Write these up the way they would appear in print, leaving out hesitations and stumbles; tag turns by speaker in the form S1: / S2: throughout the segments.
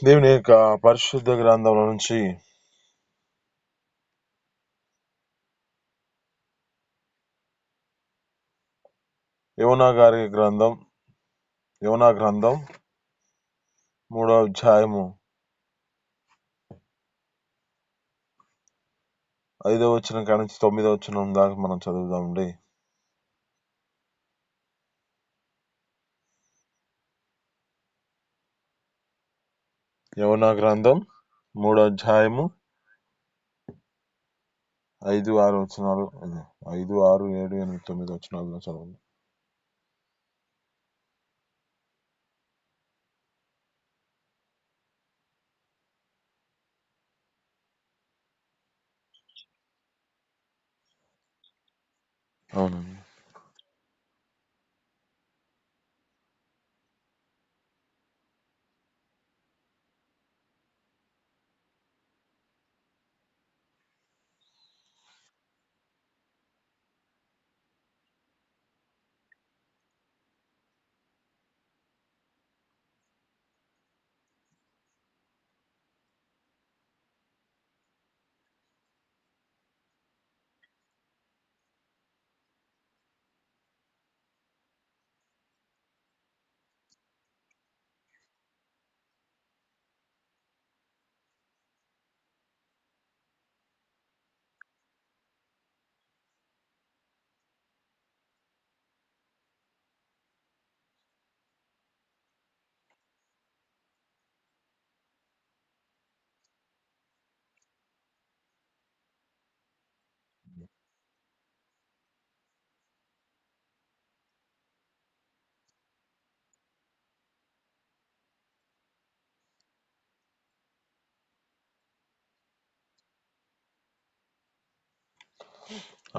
S1: దేవుని యొక్క పరిశుద్ధ గ్రంథంలో నుంచి యోనా గ్రంథం 3వ అధ్యాయము 5వ వచనం కాడ నుంచి 9వ వచనం దాకా మనం చదువుదామండి. యోనా గ్రంథం 3వ అధ్యాయము 5, 6 వచనాలు, 5, 6, 7, 8, 9 వచనాల్లో చదవండి. అవునండి.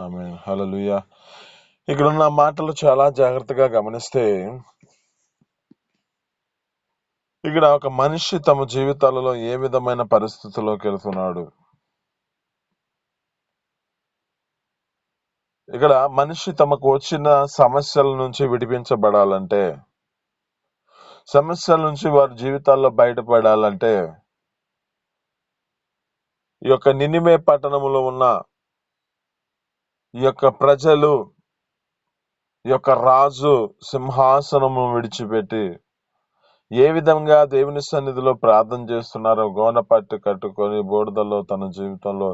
S1: ఆమేన్. హల్లెలూయా. ఇక్కడ ఉన్న మాటలు చాలా జాగ్రత్తగా గమనిస్తే, ఇక్కడ ఒక మనిషి తమ జీవితాలలో ఏ విధమైన పరిస్థితుల్లోకి వెళ్తున్నాడు. ఇక్కడ మనిషి తమకు వచ్చిన సమస్యల నుంచి విడిపించబడాలంటే, సమస్యల నుంచి వారి జీవితాల్లో బయటపడాలంటే, ఈ యొక్క నినివే పట్టణంలో ఉన్న ఈ యొక్క ప్రజలు, ఈ యొక్క రాజు సింహాసనము విడిచిపెట్టి ఏ విధంగా దేవుని సన్నిధిలో ప్రార్థన చేస్తున్నారో, గోనపట్టు కట్టుకొని బూడిదలో తన జీవితంలో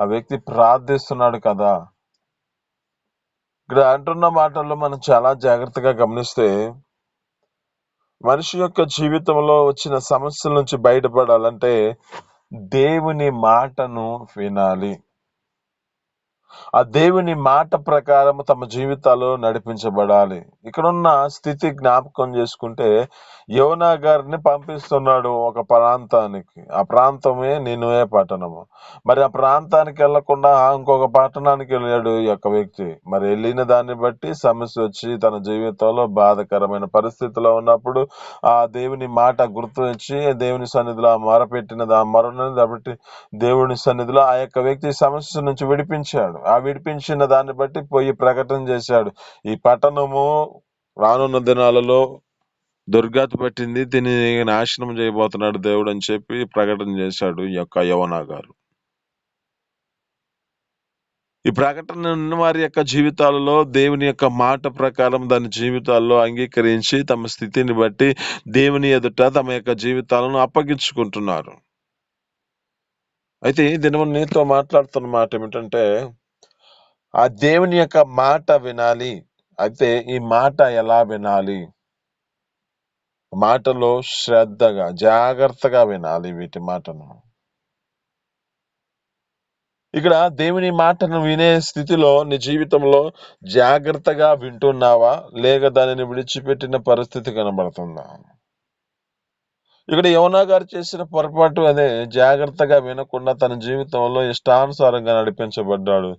S1: ఆ వ్యక్తి ప్రార్థిస్తున్నాడు కదా. ఇక్కడ అంటున్న మాటల్లో మనం చాలా జాగ్రత్తగా గమనిస్తే, మనిషి యొక్క జీవితంలో వచ్చిన సమస్యల నుంచి బయటపడాలంటే దేవుని మాటను వినాలి. ఆ దేవుని మాట ప్రకారం తమ జీవితాలు నడిపించబడాలి. ఇక్కడున్న స్థితి జ్ఞాపకం చేసుకుంటే, యోనా గారిని పంపిస్తున్నాడు ఒక ప్రాంతానికి. ఆ ప్రాంతమే నినివే పట్టణము. మరి ఆ ప్రాంతానికి వెళ్లకుండా ఇంకొక పట్టణానికి వెళ్ళాడు ఈ యొక్క వ్యక్తి. మరి వెళ్ళిన దాన్ని బట్టి సమస్య వచ్చి తన జీవితంలో బాధకరమైన పరిస్థితిలో ఉన్నప్పుడు ఆ దేవుని మాట గుర్తు దేవుని సన్నిధిలో మొరపెట్టినది, ఆ మొరను కాబట్టి దేవుని సన్నిధిలో ఆ యొక్క వ్యక్తి సమస్య నుంచి విడిపించాడు. ఆ విడిపించిన దాన్ని బట్టి పోయి ప్రకటన చేశాడు, ఈ పట్టణము రానున్న దినాలలో దుర్గతి పట్టింది, దీన్ని నాశనం చేయబోతున్నాడు దేవుడు అని చెప్పి ప్రకటన చేశాడు ఈ యొక్క యోనా గారు. ఈ ప్రకటన ఉన్న వారి యొక్క జీవితాలలో దేవుని యొక్క మాట ప్రకారం దాని జీవితాల్లో అంగీకరించి తమ స్థితిని బట్టి దేవుని ఎదుట తమ యొక్క జీవితాలను అప్పగించుకుంటున్నారు. అయితే ఈ దినము నీతో మాట్లాడుతున్న మాట ఏమిటంటే, ఆ దేవుని యొక్క మాట వినాలి. అయితే ఈ మాట ఎలా వినాలి? మాటలో శ్రద్ధగా, జాగ్రత్తగా వినాలి వీటి మాటను. ఇక్కడ దేవుని మాటను వినే స్థితిలో నీ జీవితంలో జాగ్రత్తగా వింటున్నావా, లేక దానిని విడిచిపెట్టిన పరిస్థితి కనబడుతుందా? ఇక్కడ యోనా గారు చేసిన పొరపాటు అదే. జాగ్రత్తగా వినకుండా తన జీవితంలో ఇష్టానుసారంగా నడిపించబడ్డాడు.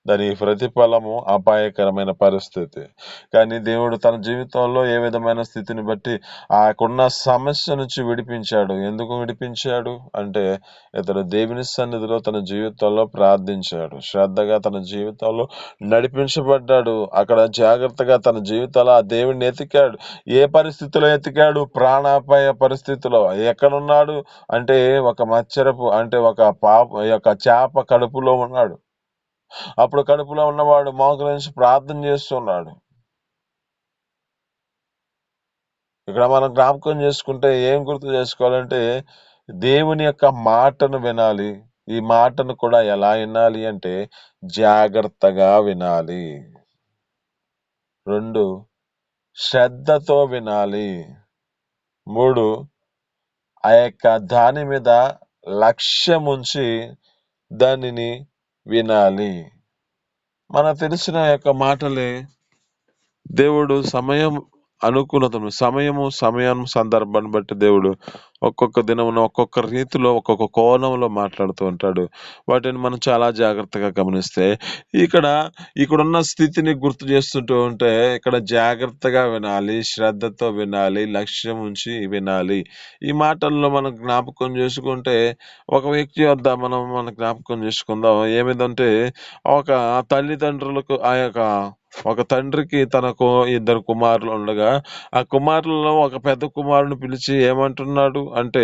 S1: దాని ప్రతిఫలము అపాయకరమైన పరిస్థితి. కానీ దేవుడు తన జీవితంలో ఏ విధమైన స్థితిని బట్టి ఆకున్న సమస్య నుంచి విడిపించాడు. ఎందుకు విడిపించాడు అంటే, ఇతడు దేవుని సన్నిధిలో తన జీవితంలో ప్రార్థించాడు. శ్రద్ధగా తన జీవితంలో నడిపించబడ్డాడు. అక్కడ జాగ్రత్తగా తన జీవితంలో ఆ దేవుడిని ఎతికాడు. ఏ పరిస్థితిలో ఎతికాడు? ప్రాణాపాయ పరిస్థితిలో. ఎక్కడున్నాడు అంటే, ఒక మచ్చరపు అంటే ఒక చేప కడుపులో ఉన్నాడు. అప్పుడు కడుపులో ఉన్నవాడు మోకరించి ప్రార్థన చేస్తున్నాడు. ఇక్కడ మనం జ్ఞాపకం చేసుకుంటే ఏం గుర్తు చేసుకోవాలంటే, దేవుని యొక్క మాటను వినాలి. ఈ మాటను కూడా ఎలా వినాలి అంటే, జాగ్రత్తగా వినాలి. 2, శ్రద్ధతో వినాలి. 3, ఆ యొక్క దాని మీద లక్ష్యముంచి దానిని వినాలి. మనకు తెలిసిన యొక్క మాటలే దేవుడు సమయం సందర్భాన్ని బట్టి దేవుడు ఒక్కొక్క దినమున ఒక్కొక్క రీతిలో ఒక్కొక్క కోణంలో మాట్లాడుతూ ఉంటాడు. వాటిని మనం చాలా జాగ్రత్తగా గమనిస్తే ఇక్కడున్న స్థితిని గుర్తు చేస్తుంటూ ఉంటే, ఇక్కడ జాగ్రత్తగా వినాలి, శ్రద్ధతో వినాలి, లక్ష్యం ఉంచి వినాలి. ఈ మాటల్లో మనం జ్ఞాపకం చేసుకుంటే, ఒక వ్యక్తి వద్ద మన జ్ఞాపకం చేసుకుందాం. ఏమిటంటే, ఒక తల్లిదండ్రులకు ఒక తండ్రికి తనకు 2 కుమారులు ఉండగా, ఆ కుమారులలో ఒక పెద్ద కుమారుని పిలిచి ఏమంటున్నాడు అంటే,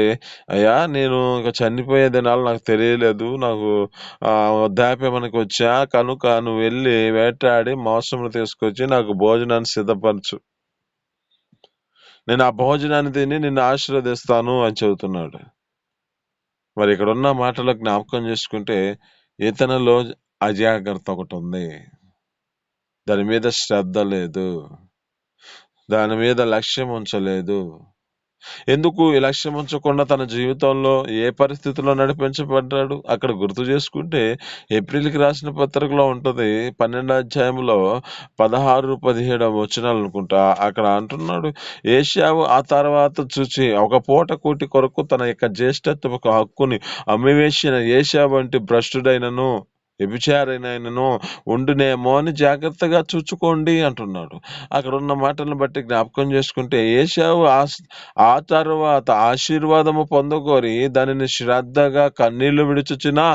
S1: అయ్యా నేను ఇక చనిపోయే దినాలు నాకు తెలియలేదు. నాకు వృద్ధాప్యమునకు వచ్చా కనుక నువ్వు వెళ్ళి వేటాడి మాంసమును తీసుకొచ్చి నాకు భోజనాన్ని సిద్ధపరచు. నేను ఆ భోజనాన్ని తిని నిన్ను ఆశీర్వదిస్తాను అని చెబుతున్నాడు. మరి ఇక్కడ ఉన్న మాటలు జ్ఞాపకం చేసుకుంటే, ఇతనిలో అజాగ్రత్త ఒకటి ఉంది. దాని మీద శ్రద్ధ లేదు. దాని మీద లక్ష్యం ఉంచలేదు. ఎందుకు ఈ లక్ష్యం ఉంచకుండా తన జీవితంలో ఏ పరిస్థితిలో నడిపించబడ్డాడు? అక్కడ గుర్తు చేసుకుంటే, ఏప్రిల్‌కి రాసిన పత్రికలో ఉంటది. 12వ అధ్యాయంలో 16, 17 వచనాలు అనుకుంటా. అక్కడ అంటున్నాడు, ఏశావు ఆ తర్వాత చూచి ఒక పూట కూటి కొరకు తన యొక్క జ్యేష్ఠత్వపు హక్కుని అమ్మివేసిన ఏశావు వంటి భ్రష్టుడైనను, వ్యభిచారినైనను ఉండునేమో అని జాగ్రత్తగా చూచుకోండి అంటున్నాడు. అక్కడ ఉన్న మాటలను బట్టి జ్ఞాపకం చేసుకుంటే, ఏశావు ఆ తరువాత ఆశీర్వాదము పొందగోరి దానిని శ్రద్ధగా కన్నీళ్లు విడుచుచున్నా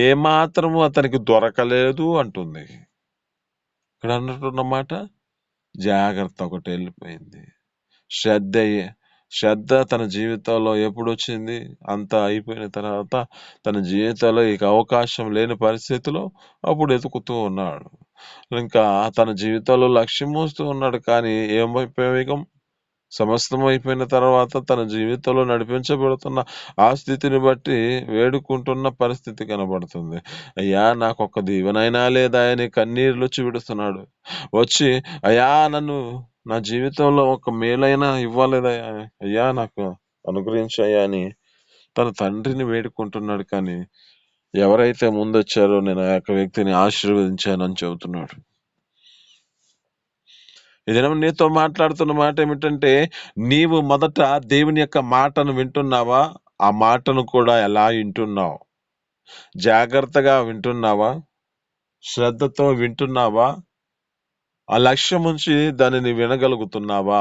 S1: ఏమాత్రము అతనికి దొరకలేదు అంటుంది. ఇక్కడ అన్నట్టున్న మాట జాగ్రత్త ఒకటి వెళ్ళిపోయింది. శ్రద్ధ తన జీవితంలో ఎప్పుడు వచ్చింది? అంతా అయిపోయిన తర్వాత తన జీవితంలో ఇక అవకాశం లేని పరిస్థితిలో అప్పుడు ఎతుకుతూ ఉన్నాడు. ఇంకా తన జీవితంలో లక్ష్యం మోస్తూ ఉన్నాడు. కానీ ఏమైపోయాం? సమస్తం అయిపోయిన తర్వాత తన జీవితంలో నడిపించబడుతున్న ఆ స్థితిని బట్టి వేడుకుంటున్న పరిస్థితి కనబడుతుంది. అయ్యా నాకు ఒక్క దీవెనైనా లేదా అని కన్నీరులొచ్చి విడుస్తున్నాడు. వచ్చి అయ్యా నా జీవితంలో ఒక మేలైనా ఇవ్వలేదయ్యా, అయ్యా నాకు అనుగ్రహించయ్యా అని తన తండ్రిని వేడుకుంటున్నాడు. కానీ ఎవరైతే ముందొచ్చారో నేను ఆ యొక్క వ్యక్తిని ఆశీర్వదించానని చెబుతున్నాడు. ఈ దినం నీతో మాట్లాడుతున్న మాట ఏమిటంటే, నీవు మొదట దేవుని యొక్క మాటను వింటున్నావా? ఆ మాటను కూడా ఎలా వింటున్నావు? జాగ్రత్తగా వింటున్నావా? శ్రద్ధతో వింటున్నావా? ఆ లక్ష్యం ఉంచి దానిని వినగలుగుతున్నావా?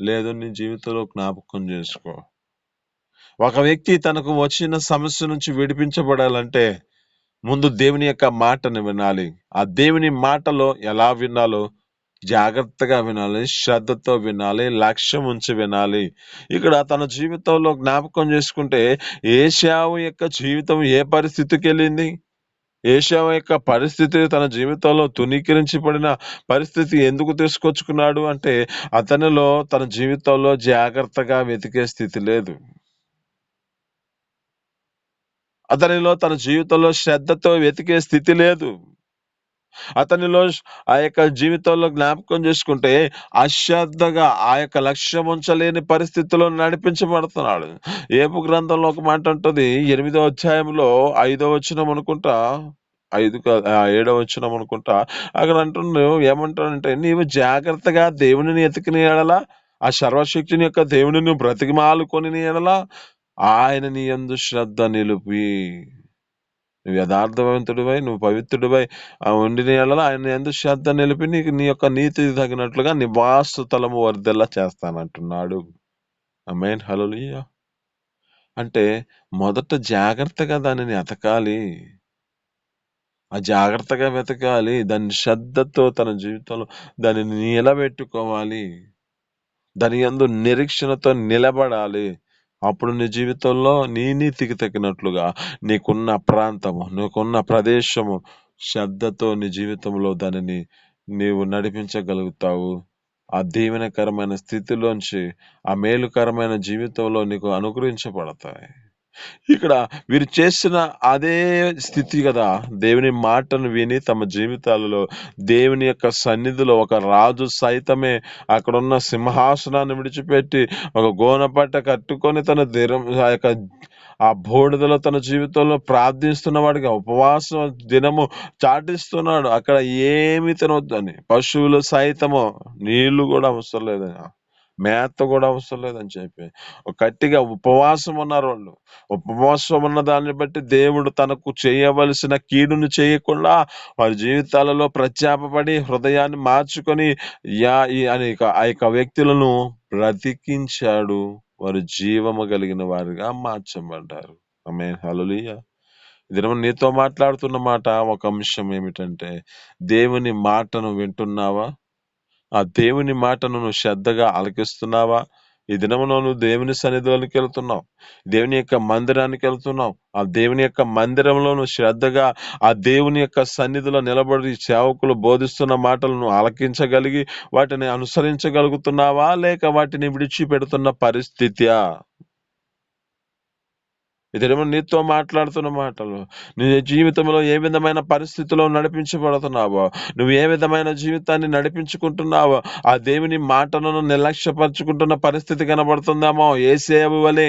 S1: లేదు నీ జీవితంలో జ్ఞాపకం చేసుకో. ఒక వ్యక్తి తనకు వచ్చిన సమస్య నుంచి విడిపించబడాలంటే ముందు దేవుని యొక్క మాటను వినాలి. ఆ దేవుని మాటలో ఎలా వినాలో జాగ్రత్తగా వినాలి, శ్రద్ధతో వినాలి, లక్ష్యం ఉంచి వినాలి. ఇక్కడ తన జీవితంలో జ్ఞాపకం చేసుకుంటే, ఏశావు యొక్క జీవితం ఏ పరిస్థితికి వెళ్ళింది? ఏశావు యొక్క పరిస్థితి తన జీవితంలో తునీకరించబడిన పరిస్థితి ఎందుకు తీసుకొచ్చుకున్నాడు అంటే, అతనిలో తన జీవితంలో జాగ్రత్తగా వెతికే స్థితి లేదు. అతనిలో తన జీవితంలో శ్రద్ధతో వెతికే స్థితి లేదు. అతనిలో ఆ యొక్క జీవితంలో జ్ఞాపకం చేసుకుంటే అశ్రద్ధగా ఆ యొక్క లక్ష్యం ఉంచలేని పరిస్థితిలో నడిపించబడుతున్నాడు. ఏపు గ్రంథంలో ఒక మాట ఉంటుంది, 8వ అధ్యాయంలో 5వ వచనం అనుకుంటా, 7వ వచనం అనుకుంటా. అక్కడ ఏమంటాడంటే, నీవు జాగ్రత్తగా దేవునిని ఎతికిన యెడల, ఆ సర్వశక్తిని యొక్క దేవునిని బ్రతికిమాలుకొని యెడల ఆయన నీ యందు శ్రద్ధ నిలిపి నువ్వు యథార్థవంతుడివై, నువ్వు పవిత్రుడివై ఉండిన యెడల ఆయన యందు శ్రద్ధ నిలిపి నీకు నీ యొక్క నీతికి తగినట్లుగా నివాస స్థలము వర్ధిల్ల చేస్తానంటున్నాడు. ఆమేన్. హల్లెలూయా. అంటే మొదట జాగ్రత్తగా దానిని ఎతకాలి. జాగ్రత్తగా వెతకాలి. దాన్ని శ్రద్ధతో తన జీవితంలో దానిని నిలబెట్టుకోవాలి. దాని యందు నిరీక్షణతో నిలబడాలి. అప్పుడు నీ జీవితంలో నీ నీతికి తగినట్లుగా నీకున్న ప్రాంతము, నీకున్న ప్రదేశము శ్రద్ధతో నీ జీవితంలో దానిని నీవు నడిపించగలుగుతావు. ఆ దీవెనకరమైన స్థితిలోంచి ఆ మేలుకరమైన జీవితంలో నీకు అనుగ్రహించబడతాయి. ఇక్కడ వీరు చేసిన అదే స్థితి గదా! దేవుని మాటను విని తమ జీవితాలలో దేవుని యొక్క సన్నిధిలో ఒక రాజు సైతమే అక్కడున్న సింహాసనాన్ని విడిచిపెట్టి ఒక గోనెపట్ట కట్టుకొని ఆ బూడిదలో తన జీవితంలో ప్రార్థిస్తున్న వాడికి ఉపవాసం దినము చాటిస్తున్నాడు. అక్కడ ఏమి తినొద్దని. పశువులు సైతము నీళ్లు గూడా అవసరం లేదని, మేత గూడా అవసరం లేదని చెప్పి గట్టిగా ఉపవాసం ఉన్నారు వాళ్ళు. ఉపవాసం ఉన్న దాన్ని బట్టి దేవుడు తనకు చేయవలసిన కీడును చేయకుండా వారి జీవితాలలో ప్రత్యాపపడి హృదయాన్ని మార్చుకొని ఆ యొక్క వ్యక్తులను బ్రతికించాడు. వారు జీవము కలిగిన వారిగా మార్చబడ్డారు. ఆమేన్. హల్లెలూయా. ఈ దినం నీతో మాట్లాడుతున్న మాట ఒక అంశం ఏమిటంటే, దేవుని మాటను వింటున్నావా? ఆ దేవుని మాటను నువ్వు శ్రద్ధగా ఆలకిస్తున్నావా? ఈ దినములో నువ్వు దేవుని సన్నిధిలోనికి వెళ్తున్నావు, దేవుని యొక్క మందిరానికి వెళ్తున్నావు. ఆ దేవుని యొక్క మందిరంలో నువ్వు శ్రద్ధగా ఆ దేవుని యొక్క సన్నిధిలో నిలబడి సేవకులు బోధిస్తున్న మాటలను ఆలకించగలిగి వాటిని అనుసరించగలుగుతున్నావా, లేక వాటిని విడిచిపెడుతున్న పరిస్థితియా? ఇదేమో నీతో మాట్లాడుతున్న మాటలు. నీ జీవితంలో ఏ విధమైన పరిస్థితిలో నడిపించబడుతున్నావో, నువ్వు ఏ విధమైన జీవితాన్ని నడిపించుకుంటున్నావో, ఆ దేవుని మాటలను నిర్లక్ష్యపరుచుకుంటున్న పరిస్థితి కనబడుతుందేమో. ఏసేపు వలె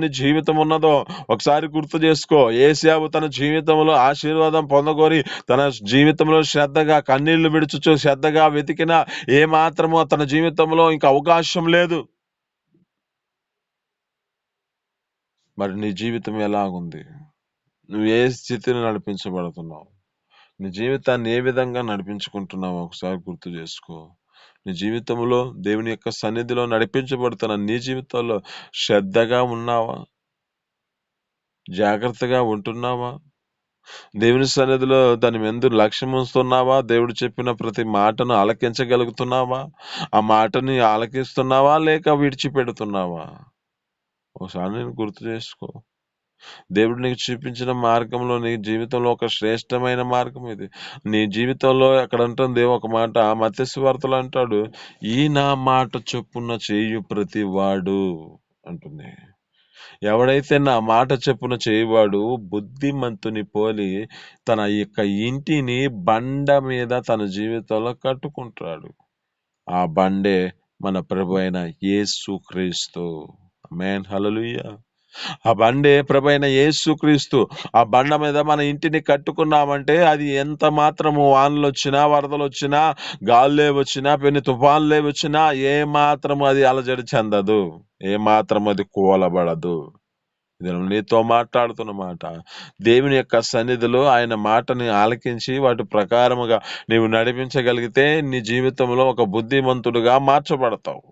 S1: నీ జీవితం ఉన్నదో ఒకసారి గుర్తు చేసుకో. ఏసేపు తన జీవితంలో ఆశీర్వాదం పొందగోరి తన జీవితంలో శ్రద్ధగా కన్నీళ్లు విడుచుచు శ్రద్ధగా వెతికినా ఏ మాత్రము తన జీవితంలో ఇంకా అవకాశం లేదు. మరి నీ జీవితం ఎలాగుంది? నువ్వు ఏ స్థితిని నడిపించబడుతున్నావు? నీ జీవితాన్ని ఏ విధంగా నడిపించుకుంటున్నావో ఒకసారి గుర్తు చేసుకో. నీ జీవితంలో దేవుని యొక్క సన్నిధిలో నడిపించబడుతున్న నీ జీవితంలో శ్రద్ధగా ఉన్నావా? జాగ్రత్తగా ఉంటున్నావా? దేవుని సన్నిధిలో దాని ఎందు లక్ష్యం ఉంచుతున్నావా? దేవుడు చెప్పిన ప్రతి మాటను ఆలకించగలుగుతున్నావా? ఆ మాటని ఆలకిస్తున్నావా లేక విడిచిపెడుతున్నావా? ఒకసారి నేను గుర్తు చేసుకో. దేవుడు నీకు చూపించిన మార్గంలో నీ జీవితంలో ఒక శ్రేష్టమైన మార్గం ఇది. నీ జీవితంలో అక్కడ ఉంటుంది ఒక మాట, మత్తయి సువార్తలో అంటాడు, ఈ నా మాట చొప్పున చేయు ప్రతి వాడు అంటుంది. ఎవడైతే నా మాట చొప్పున చేయవాడు బుద్ధిమంతుని పోలి తన యొక్క ఇంటిని బండ మీద తన జీవితంలో కట్టుకుంటాడు. ఆ బండే మన ప్రభు అయిన యేసుక్రీస్తు. ఆమేన్. హల్లెలూయా. ఆ బండే ప్రభైన యేసుక్రీస్తు. ఆ బండ మీద మన ఇంటిని కట్టుకున్నామంటే అది ఎంత మాత్రము వానలొచ్చినా, వరదలొచ్చినా, గాలులే వచ్చినా, పెను తుఫానులే వచ్చినా ఏ మాత్రము అది అలజడి చెందదు. ఏ మాత్రం అది కూలబడదు. ఇది నీతో మాట్లాడుతున్న మాట. దేవుని యొక్క సన్నిధిలో ఆయన మాటని ఆలకించి వాటి ప్రకారముగా నీవు నడిపించగలిగితే నీ జీవితంలో ఒక బుద్ధిమంతుడుగా మార్చబడతావు.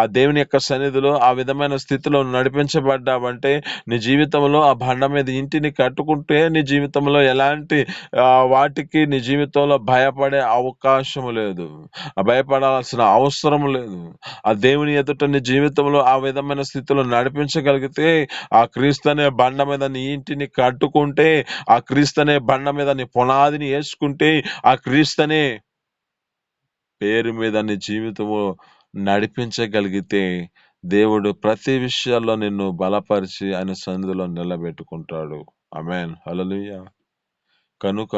S1: ఆ దేవుని యొక్క సన్నిధిలో ఆ విధమైన స్థితిలో నడిపించబడ్డావంటే నీ జీవితంలో ఆ బండ మీద ఇంటిని కట్టుకుంటే నీ జీవితంలో ఎలాంటి వాటికి నీ జీవితంలో భయపడే అవకాశం లేదు. భయపడాల్సిన అవసరం లేదు. ఆ దేవుని ఎదుట నీ జీవితంలో ఆ విధమైన స్థితిలో నడిపించగలిగితే ఆ క్రీస్తు అనే బండ మీద నీ ఇంటిని కట్టుకుంటే, ఆ క్రీస్తు అనే బండ మీద నీ పునాదిని వేసుకుంటే, ఆ క్రీస్తు అనే పేరు మీద నీ జీవితము నడిపించగలిగితే దేవుడు ప్రతి విషయాల్లో నిన్ను బలపరిచి ఆయన సన్నిధిలో నిలబెట్టుకుంటాడు. ఆమేన్. హల్లెలూయా. కనుక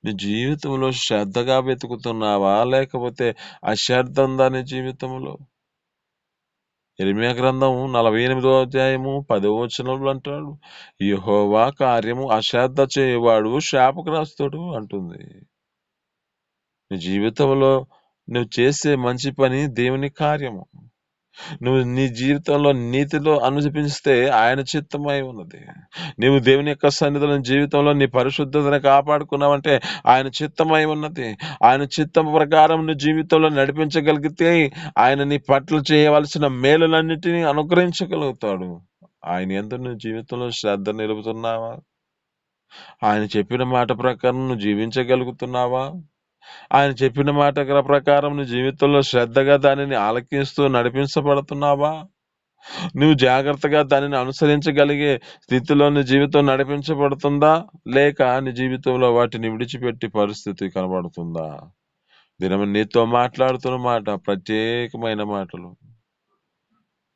S1: నీ జీవితంలో శ్రద్ధగా వెతుకుతున్నావా, లేకపోతే అశ్రద్ధ ఉందా నీ జీవితంలో? ఇర్మీయా గ్రంథం 48వ అధ్యాయము 10వ వచనంలో అంటాడు, యెహోవా కార్యము అశ్రద్ధ చేయవాడు శాపగ్రస్తుడు అంటుంది. నీ జీవితంలో నువ్వు చేసే మంచి పని దేవుని కార్యము. నువ్వు నీ జీవితంలో నీతిలో అనుసరిస్తే ఆయన చిత్తమై ఉన్నది. నీవు దేవుని యొక్క సన్నిధిలో జీవితంలో నీ పరిశుద్ధతను కాపాడుకున్నావంటే ఆయన చిత్తమై ఉన్నది. ఆయన చిత్తం ప్రకారం నీ జీవితంలో నడిపించగలిగితే ఆయన నీ పట్ల చేయవలసిన మేలులన్నిటినీ అనుగ్రహించగలుగుతాడు. ఆయన యందు నీ జీవితంలో శ్రద్ధ నిలుపుతున్నావా? ఆయన చెప్పిన మాట ప్రకారం నువ్వు జీవించగలుగుతున్నావా? ఆయన చెప్పిన మాట ప్రకారం నీ జీవితంలో శ్రద్ధగా దానిని ఆలకిస్తూ నడిపించబడుతున్నావా? నువ్వు జాగ్రత్తగా దానిని అనుసరించగలిగే స్థితిలో నీ జీవితం నడిపించబడుతుందా? లేక నీ జీవితంలో వాటిని విడిచిపెట్టి పరిస్థితి కనబడుతుందా? దినము నీతో మాట్లాడుతున్న మాట ప్రత్యేకమైన మాటలు.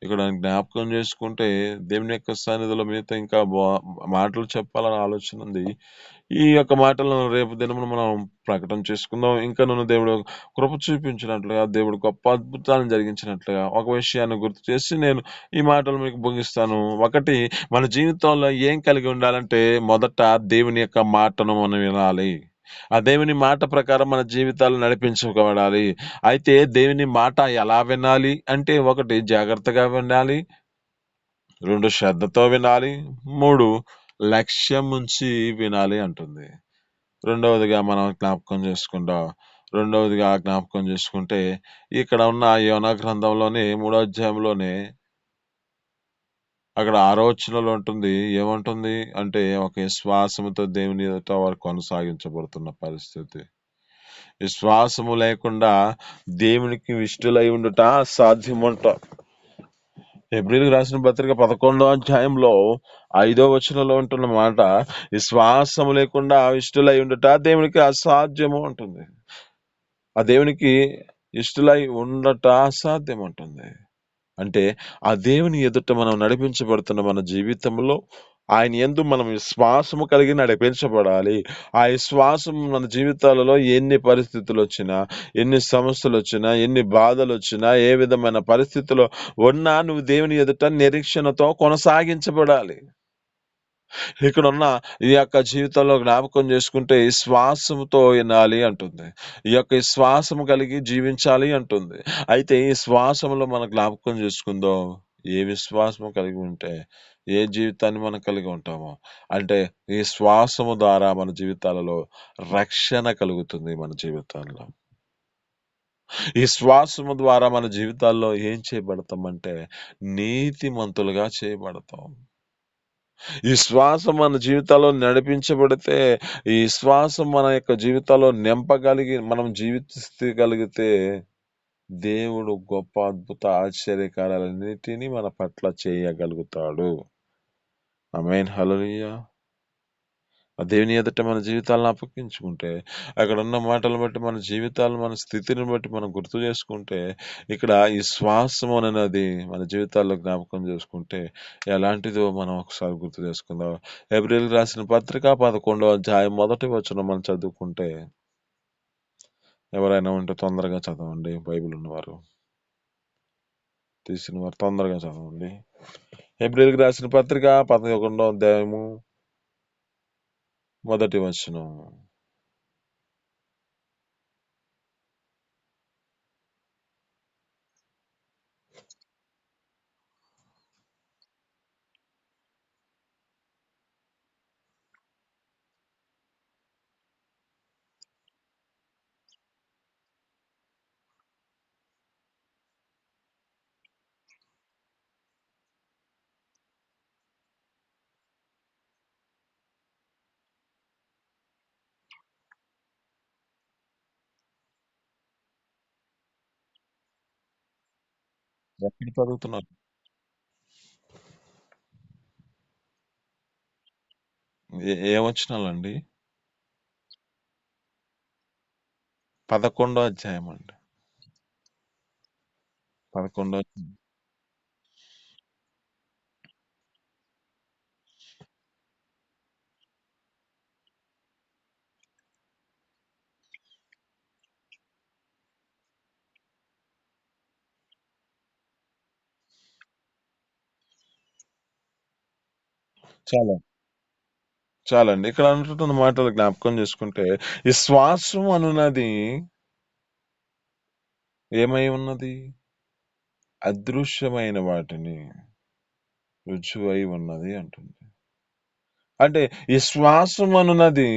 S1: ఇక్కడ జ్ఞాపకం చేసుకుంటే దేవుని యొక్క సన్నిధిలో మీతో ఇంకా మాటలు చెప్పాలని ఆలోచన ఉంది. ఈ యొక్క మాటలను రేపు దినమున మనం ప్రకటన చేసుకుందాం. ఇంకా నన్ను దేవుడు కృప చూపించినట్లుగా, దేవుడు గొప్ప అద్భుతాలను జరిగించినట్లుగా ఒక విషయాన్ని గుర్తు చేసి నేను ఈ మాటలు మీకు ముగిస్తాను. ఒకటి, మన జీవితంలో ఏం కలిగి ఉండాలంటే మొదట దేవుని యొక్క మాటను మనం వినాలి. ఆ దేవుని మాట ప్రకారం మన జీవితాలు నడిపించుకోబడాలి. అయితే దేవుని మాట ఎలా వినాలి అంటే, ఒకటి జాగ్రత్తగా వినాలి, 2 శ్రద్ధతో వినాలి, 3 లక్ష్యం ఉంచి వినాలి అంటుంది. రెండవదిగా జ్ఞాపకం చేసుకుంటే ఇక్కడ ఉన్న యోనా గ్రంథంలోని 3వ అధ్యాయంలోనే అక్కడ 6వ వచనంలో ఉంటుంది. ఏమంటుంది అంటే, ఒక విశ్వాసముతో దేవుని ఎదుట వారు కొనసాగించబడుతున్న పరిస్థితి. విశ్వాసము లేకుండా దేవునికి ఇష్టలై ఉండుట అసాధ్యమంట. హెబ్రీయులకు రాసిన పత్రిక 11వ అధ్యాయంలో 5వ వచనంలో ఉంటున్న మాట, విశ్వాసము లేకుండా ఇష్టలై ఉండుట దేవునికి అసాధ్యము అంటుంది. ఆ దేవునికి ఇష్టలై ఉండట అసాధ్యం అంటుంది. అంటే ఆ దేవుని ఎదుట మనం నడిపించబడుతున్న మన జీవితంలో ఆయన యందు మనం విశ్వాసము కలిగి నడిపించబడాలి. ఆ విశ్వాసం మన జీవితాలలో ఎన్ని పరిస్థితులు వచ్చినా, ఎన్ని సమస్యలు వచ్చినా, ఎన్ని బాధలు వచ్చినా, ఏ విధమైన పరిస్థితిలో ఉన్నా నువ్వు దేవుని ఎదుట నిరీక్షణతో కొనసాగించబడాలి. ఇక్కడున్న ఈ యొక్క జీవితంలో జ్ఞాపకం చేసుకుంటే శ్వాసముతో వినాలి అంటుంది. ఈ యొక్క శ్వాసము కలిగి జీవించాలి అంటుంది. అయితే ఈ శ్వాసములో మనం జ్ఞాపకం చేసుకుందాం. ఏ విశ్వాసము కలిగి ఉంటే ఏ జీవితాన్ని మనం కలిగి ఉంటామో, అంటే ఈ శ్వాసము ద్వారా మన జీవితాలలో రక్షణ కలుగుతుంది. మన జీవితాల్లో ఈ శ్వాసము ద్వారా మన జీవితాల్లో ఏం చేయబడతామంటే నీతిమంతులుగా చేయబడతాం. ఈ శ్వాస మన జీవితాల్లో నడిపించబడితే, ఈ శ్వాస మన యొక్క జీవితాల్లో నింపగలిగి మనం జీవించగలిగితే దేవుడు గొప్ప అద్భుత ఆశ్చర్యకార్యాలన్నిటినీ మన పట్ల చేయగలుగుతాడు. ఆమేన్. హల్లెలూయా. ఆ దేవుని ఎదుట మన జీవితాలను అప్పగించుకుంటే, అక్కడ ఉన్న మాటలను బట్టి మన జీవితాలను, మన స్థితిని బట్టి మనం గుర్తు చేసుకుంటే, ఇక్కడ ఈ శ్వాసము అనేది మన జీవితాల్లో జ్ఞాపకం చేసుకుంటే ఎలాంటిదో మనం ఒకసారి గుర్తు చేసుకుందాం. హెబ్రీయులకు రాసిన పత్రిక 11వ అధ్యాయం 1వ వచనం మనం చదువుకుంటే, ఎవరైనా ఉంటే తొందరగా చదవండి. బైబిల్ ఉన్నవారు, తీసిన వారు తొందరగా చదవండి. హెబ్రీయులకు రాసిన పత్రిక 11వ అధ్యాయము 1వ వచనం. ఎక్కడ చదువుతున్నారు? ఏ వచనాలండి? 11వ అధ్యాయం అండి. 11వ చాలా చాలండి. ఇక్కడ అంటున్న మాటలు జ్ఞాపకం చేసుకుంటే, ఈ శ్వాసం అనున్నది ఏమై ఉన్నది? అదృశ్యమైన వాటిని రుజువై ఉన్నది అంటుంది. అంటే ఈ శ్వాసం అనున్నది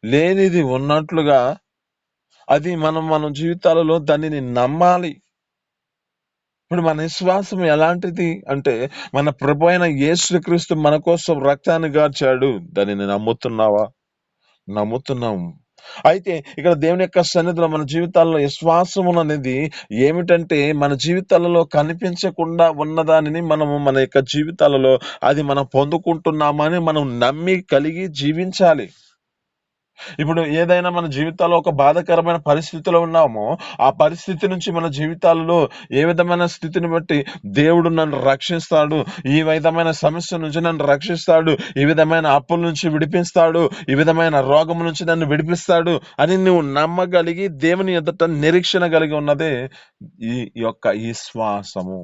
S1: లేనిది ఉన్నట్లుగా అది మన జీవితాలలో దానిని నమ్మాలి. ఇప్పుడు మన విశ్వాసం ఎలాంటిది అంటే, మన ప్రభు అయిన యేసుక్రీస్తు మన కోసం రక్తాన్ని గార్చాడు. దానిని నమ్ముతున్నావా? నమ్ముతున్నాం. అయితే ఇక్కడ దేవుని యొక్క సన్నిధిలో మన జీవితాల్లో విశ్వాసము అనేది ఏమిటంటే, మన జీవితాలలో కనిపించకుండా ఉన్నదానిని మనము మన యొక్క జీవితాలలో అది మనం పొందుకుంటున్నామని మనం నమ్మి కలిగి జీవించాలి. ఇప్పుడు ఏదైనా మన జీవితాల్లో ఒక బాధాకరమైన పరిస్థితిలో ఉన్నామో, ఆ పరిస్థితి నుంచి మన జీవితాలలో ఏ విధమైన స్థితిని బట్టి దేవుడు నన్ను రక్షిస్తాడు, ఈ విధమైన సమస్య నుంచి నన్ను రక్షిస్తాడు, ఈ విధమైన అప్పుల నుంచి విడిపిస్తాడు, ఈ విధమైన రోగం నుంచి నన్ను విడిపిస్తాడు అని నువ్వు నమ్మగలిగి దేవుని ఎదుట నిరీక్షణ కలిగి ఉన్నదే ఈ ఈ శ్వాసము.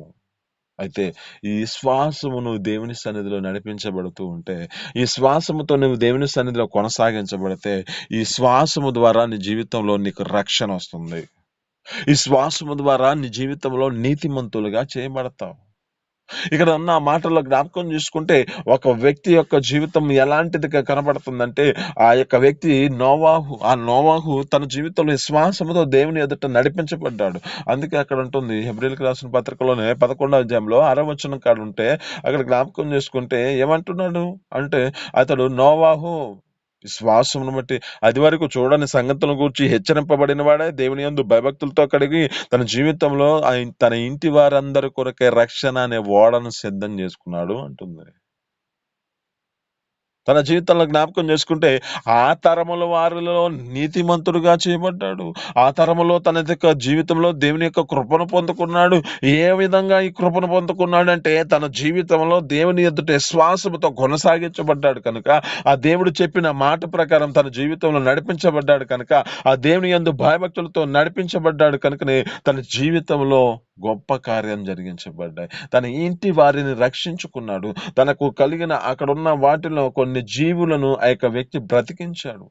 S1: అయితే ఈ శ్వాసము నువ్వు దేవుని సన్నిధిలో నడిపించబడుతూ ఉంటే, ఈ శ్వాసముతో నువ్వు దేవుని సన్నిధిలో కొనసాగించబడితే, ఈ శ్వాసము ద్వారా నీ జీవితంలో నీకు రక్షణ వస్తుంది. ఈ శ్వాసము ద్వారా నీ జీవితంలో నీతిమంతులుగా చేయబడతావు. ఇక్కడ ఉన్న ఆ మాటల్లో జ్ఞాపకం చేసుకుంటే, ఒక వ్యక్తి యొక్క జీవితం ఎలాంటిదిగా కనబడుతుందంటే, ఆ యొక్క వ్యక్తి నోవాహు తన జీవితంలో విశ్వాసముతో దేవుని ఎదుట నడిపించబడ్డాడు. అందుకే అక్కడ ఉంటుంది హెబ్రీయులకు రాసిన పత్రికలోనే 11వ అధ్యాయంలో 6వ వచనం కాడ ఉంటే, అక్కడ జ్ఞాపకం చేసుకుంటే ఏమంటున్నాడు అంటే, అతడు నోవాహు విశ్వాసమును బట్టి అది వరకు చూడని సంగతులను గూర్చి హెచ్చరింపబడిన వాడే దేవుని యందు భయభక్తులతో కలిగి తన జీవితంలో తన ఇంటి వారందరి కొరకే రక్షణ అనే ఓడను సిద్ధం చేసుకున్నాడు అంటుంది. తన జీవితంలో జ్ఞాపకం చేసుకుంటే ఆ తరముల వారిలో నీతిమంతుడుగా చేయబడ్డాడు. ఆ తరములో తన యొక్క జీవితంలో దేవుని యొక్క కృపను పొందుకున్నాడు. ఏ విధంగా ఈ కృపను పొందుకున్నాడు అంటే, తన జీవితంలో దేవుని ఎదుట విశ్వాసముతో కొనసాగించబడ్డాడు కనుక, ఆ దేవుడు చెప్పిన మాట ప్రకారం తన జీవితంలో నడిపించబడ్డాడు కనుక, ఆ దేవుని యందు భయభక్తులతో నడిపించబడ్డాడు కనుకనే తన జీవితంలో గొప్ప కార్యం జరిగించబడ్డాయి. తన ఇంటి వారిని రక్షించుకున్నాడు. తనకు కలిగిన అక్కడున్న వాటిలో కొన్ని జీవులను ఆ యొక్క వ్యక్తి బ్రతికించాడు.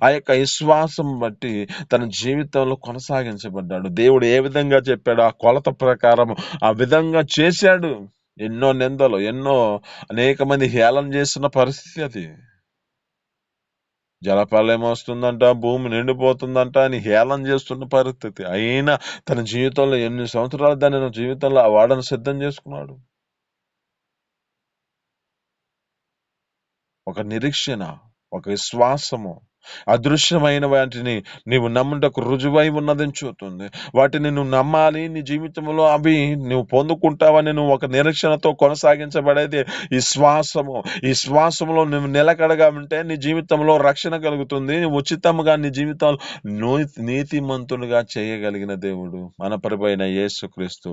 S1: ఆ యొక్క విశ్వాసం బట్టి తన జీవితంలో కొనసాగించబడ్డాడు. దేవుడు ఏ విధంగా చెప్పాడో ఆ కొలత ప్రకారం ఆ విధంగా చేశాడు. ఎన్నో నిందలు, అనేక మంది హేళన చేస్తున్న పరిస్థితి అది. జలప్రళయం వస్తుందంట, భూమి నిండిపోతుందంట అని హేళన చేస్తున్న పరిస్థితి. అయినా తన జీవితంలో ఎన్ని సంవత్సరాలు దాన్ని జీవితంలో ఆ వాడను సిద్ధం చేసుకున్నాడు. ఒక నిరీక్షణ, ఒక విశ్వాసము, అదృశ్యమైన వాటిని నీవు నమ్ముటకు రుజువై ఉన్నదని చూస్తుంది. వాటిని నువ్వు నమ్మాలి. నీ జీవితంలో అవి నువ్వు పొందుకుంటావని నువ్వు ఒక నిరీక్షణతో కొనసాగించబడేది ఈ శ్వాసము. ఈ శ్వాసములో నువ్వు నిలకడగా ఉంటే నీ జీవితంలో రక్షణ కలుగుతుంది. ఉచితంగా నీ జీవితంలో నీతిమంతులుగా చేయగలిగిన దేవుడు మన ప్రభువైన యేసుక్రీస్తు.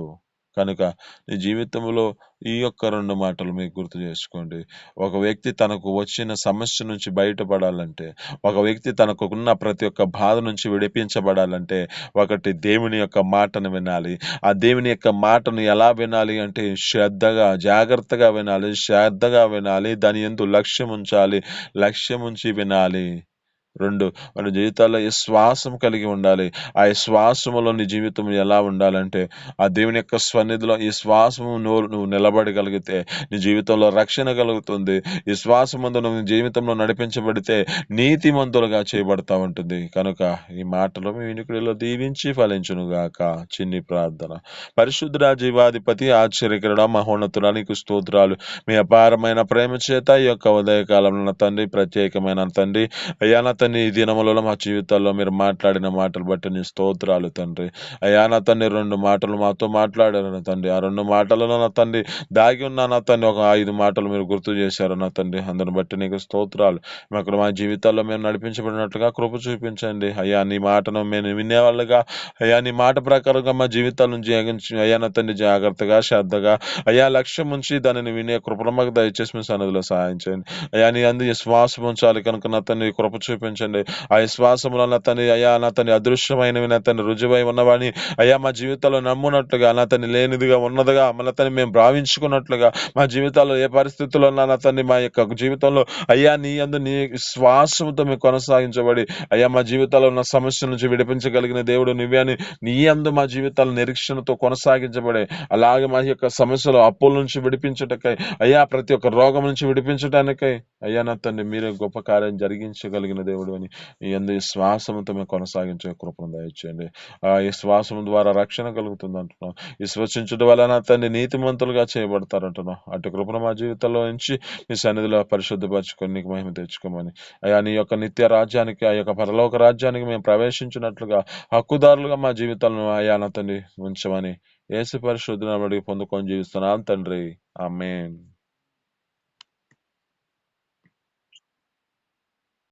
S1: కనుక నీ జీవితంలో ఈ యొక్క 2 మాటలు మీకు గుర్తు చేసుకోండి. ఒక వ్యక్తి తనకు వచ్చిన సమస్య నుంచి బయటపడాలంటే, ఒక వ్యక్తి తనకున్న ప్రతి ఒక్క బాధ నుంచి విడిపించబడాలంటే, ఒకటి దేవుని యొక్క మాటను వినాలి. ఆ దేవుని యొక్క మాటను ఎలా వినాలి అంటే శ్రద్ధగా, జాగ్రత్తగా వినాలి. దాని యందు లక్ష్యం ఉంచాలి. లక్ష్యం ఉంచి వినాలి. 2 మన జీవితాల్లో విశ్వాసం కలిగి ఉండాలి. ఆ విశ్వాసములో నీ జీవితం ఎలా ఉండాలంటే, ఆ దేవుని యొక్క సన్నిధిలో ఈ శ్వాసము నువ్వు నిలబడగలిగితే నీ జీవితంలో రక్షణ కలుగుతుంది. విశ్వాసమందు నువ్వు జీవితంలో నడిపించబడితే నీతిమంతులుగా చేయబడతా ఉంటుంది. కనుక ఈ మాటలు మీ వినికిడిలో దీవించి ఫలించునుగాక. చిన్ని ప్రార్థన. పరిశుద్ధ జీవాధిపతి ఆశ్చర్యకరుడ మహోన్నతుడా నీకు స్తోత్రాలు. మీ అపారమైన ప్రేమ చేత ఈ యొక్క ఉదయకాలంలో నా తండ్రి, ప్రత్యేకమైన తండ్రి అయ్యా నా తండ్రి, ఈ దినములలో మా జీవితాల్లో మీరు మాట్లాడిన మాటలు బట్టి నీ స్తోత్రాలు తండ్రి. అయ్యా నా తండ్రి 2 మాటలు మాతో మాట్లాడారు నా తండ్రి. ఆ 2 మాటలలో నా తండ్రి దాగి ఉన్న నా తండ్రి ఒక 5 మాటలు మీరు గుర్తు చేశారు నా తండ్రి. అందుని బట్టి నీకు స్తోత్రాలు. అక్కడ మా జీవితాల్లో మేము నడిపించబడినట్లుగా కృప చూపించండి. అయ్యా నీ మాటను మేము వినేవాళ్ళుగా, అయ్యా నీ మాట ప్రకారంగా మా జీవితాల నుంచి అయ్యా నా తండ్రి జాగ్రత్తగా, శ్రద్ధగా, అయ్యా లక్ష్యం ఉంచి దానిని వినే కృపను మాకు దయచేసి మీ సన్నిధిలో సహాయం చేయండి. అయ్యా నీ అందు విశ్వాసం ఉంచాలి కనుక నా తండ్రి కృప చూపించండి. చూపించండి. ఆ విశ్వాసములో నా తండ్రి అయ్యా నా తండ్రి అదృశ్యమైనవి నా తండ్రి రుజువై ఉన్నవాని అయ్యా మా జీవితంలో నమ్మునట్లుగా నా తండ్రి లేనిదిగా ఉన్నదిగా మన తండ్రి మేము భావించుకున్నట్లుగా మా జీవితాల్లో ఏ పరిస్థితుల్లో ఉన్నా నా తండ్రి మా యొక్క జీవితంలో అయ్యా నీ యందు నీ శ్వాసంతో మేము కొనసాగించబడి అయ్యా మా జీవితాల్లో ఉన్న సమస్యల నుంచి విడిపించగలిగిన దేవుడు నువ్వే అని నీ యందు మా జీవితాలు నిరీక్షణతో కొనసాగించబడే అలాగే మా యొక్క సమస్యలు అప్పుల నుంచి విడిపించుటకై అయ్యా ప్రతి ఒక్క రోగం నుంచి విడిపించడానికై అయ్యా నా తండ్రి మీరే గొప్ప కార్యం జరిగించగలిగిన దేవుడు అని ఈ యందు ఈ శ్వాసంతో మేము కొనసాగించే కృపను దయచేయండి. ఈ శ్వాసం ద్వారా రక్షణ కలుగుతుంది అంటున్నాం. విశ్వసించుట వలన తండ్రి నీతిమంతులుగా చేయబడతారంటున్నాం. అటు కృపను మా జీవితంలో నుంచి మీ సన్నిధిలో పరిశుద్ధపరచుకొని నీకు మహిమ తెచ్చుకోమని అయ్యా నీ యొక్క నిత్య రాజ్యానికి ఆ యొక్క పరలోక రాజ్యానికి మేము ప్రవేశించినట్లుగా హక్కుదారులుగా మా జీవితాలను అయ్యా నా తండ్రి ఉంచమని యేసు పరిశుద్ధ నామమున పొందుకొని జీవిస్తున్నాం తండ్రి. ఆమేన్.